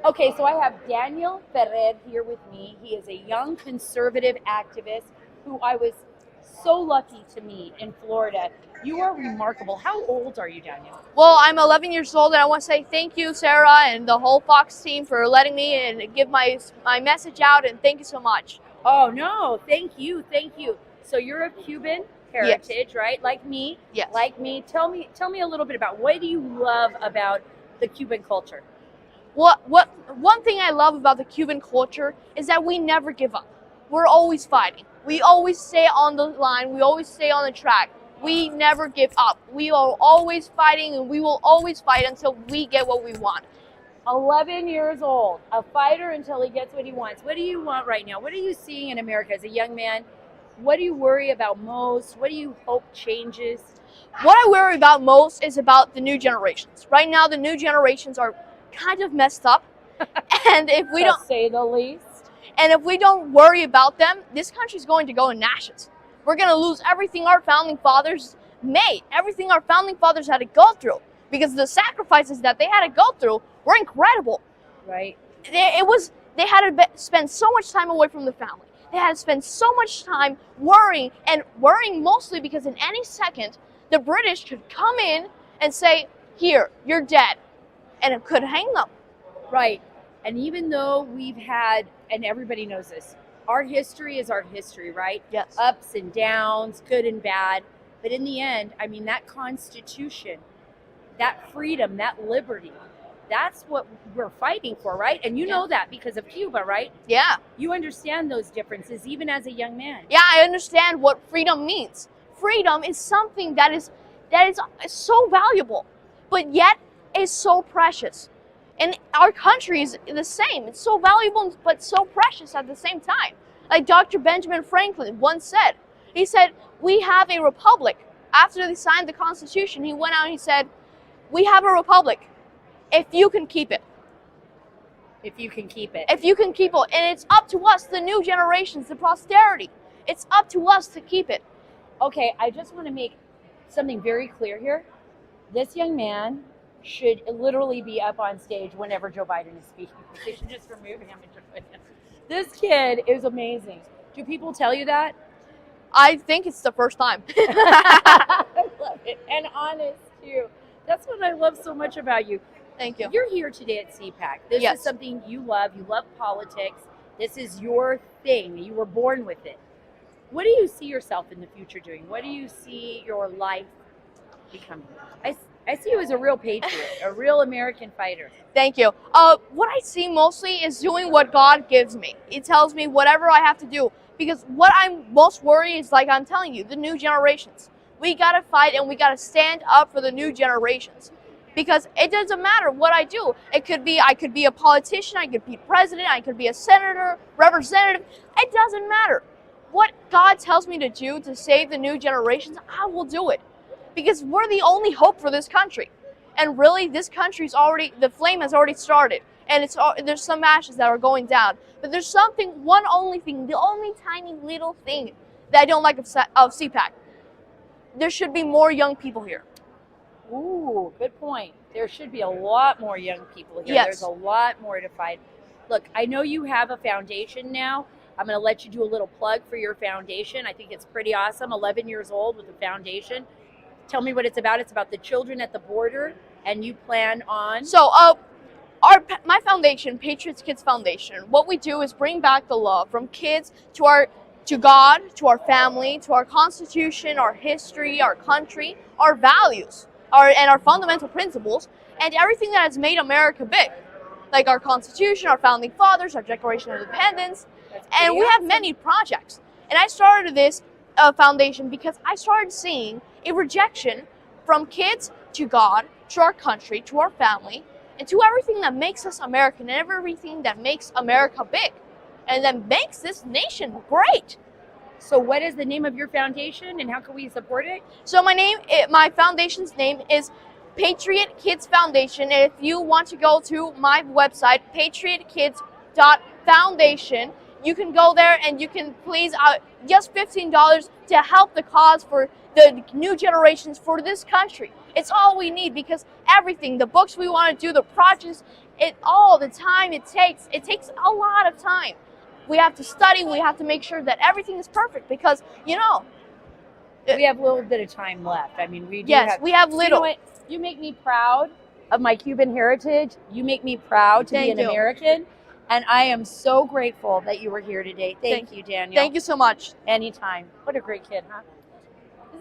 Okay, so I have Daniel Ferrer here with me. He is a young conservative activist who I was so lucky to meet in Florida. You are remarkable. How old are you, Daniel? Well, I'm 11 years old, and I want to say thank you, Sarah, and the whole Fox team for letting me and give my message out, and thank you so much. Oh, no, thank you, thank you. So you're of Cuban heritage, Yes. right? Like me? Yes. Like me. Tell me a little bit about what do you love about the Cuban culture? One thing I love about the Cuban culture is that we never give up. We're always fighting. We always stay on the line. We always stay on the track. We never give up. We are always fighting, and we will always fight until we get what we want. 11 years old, a fighter until he gets what he wants. What do you want right now? What are you seeing in America as a young man? What do you worry about most? What do you hope changes? What I worry about most is about the new generations. Right now, the new generations are kind of messed up, and if we don't say the least. And if we don't worry about them, this country's going to go in ashes. We're going to lose everything our founding fathers made, everything our founding fathers had to go through, because the sacrifices that they had to go through were incredible. Right. They had to spend so much time away from the family. They had to spend so much time worrying mostly because in any second, the British could come in and say, "Here, you're dead," and it could hang them. Right. And even though we've had, and everybody knows this, our history is our history, right? Yes. Ups and downs, good and bad. But in the end, I mean, that Constitution, that freedom, that liberty, that's what we're fighting for, right? And you know that because of Cuba, right? Yeah. You understand those differences even as a young man. Yeah, I understand what freedom means. Freedom is something that is so valuable, but yet is so precious. And our country is the same. It's so valuable, but so precious at the same time. Like Dr. Benjamin Franklin once said. He said, we have a republic. After they signed the Constitution, he went out and he said, we have a republic if you can keep it. If you can keep it. If you can keep it. And it's up to us, the new generations, the posterity. It's up to us to keep it. Okay, I just want to make something very clear here. This young man should literally be up on stage whenever Joe Biden is speaking. They should just remove him and join him. This kid is amazing. Do people tell you that? I think it's the first time. I love it. And honest, too. That's what I love so much about you. Thank you. You're here today at CPAC. This Yes. is something you love. You love politics. This is your thing. You were born with it. What do you see yourself in the future doing? What do you see your life becoming? I see you as a real patriot, a real American fighter. Thank you. What I see mostly is doing what God gives me. He tells me whatever I have to do. Because what I'm most worried is, like I'm telling you, the new generations. We gotta fight and we gotta stand up for the new generations. Because it doesn't matter what I do. I could be a politician, I could be president, I could be a senator, representative. It doesn't matter. What God tells me to do to save the new generations, I will do it. Because we're the only hope for this country. And really, this country's the flame has already started. And there's some ashes that are going down. But there's one only thing, the only tiny little thing that I don't like of CPAC. There should be more young people here. Ooh, good point. There should be a lot more young people here. Yes. There's a lot more to fight. Look, I know you have a foundation now. I'm going to let you do a little plug for your foundation. I think it's pretty awesome. 11 years old with a foundation. Tell me what it's about. It's about the children at the border, and you plan on... So, my foundation, Patriots Kids Foundation, what we do is bring back the love from kids to God, to our family, to our Constitution, our history, our country, our values, and our fundamental principles, and everything that has made America big. Like our Constitution, our founding fathers, our Declaration of Independence, and we have many projects. And I started this foundation because I started seeing a rejection from kids to God, to our country, to our family, and to everything that makes us American and everything that makes America big and that makes this nation great. So what is the name of your foundation and how can we support it? So my foundation's name is Patriot Kids Foundation. And if you want to go to my website, patriotkids.foundation, you can go there and you can please just $15 to help the cause for the new generations for this country. It's all we need because everything, the books we want to do, the projects, all the time it takes a lot of time. We have to study, we have to make sure that everything is perfect because, we have a little bit of time left. I mean, we do yes, have, we have you know little. what? You make me proud of my Cuban heritage. You make me proud to be Thank an you. American. And I am so grateful that you were here today. Thank you, Daniel. Thank you so much. Anytime. What a great kid, huh?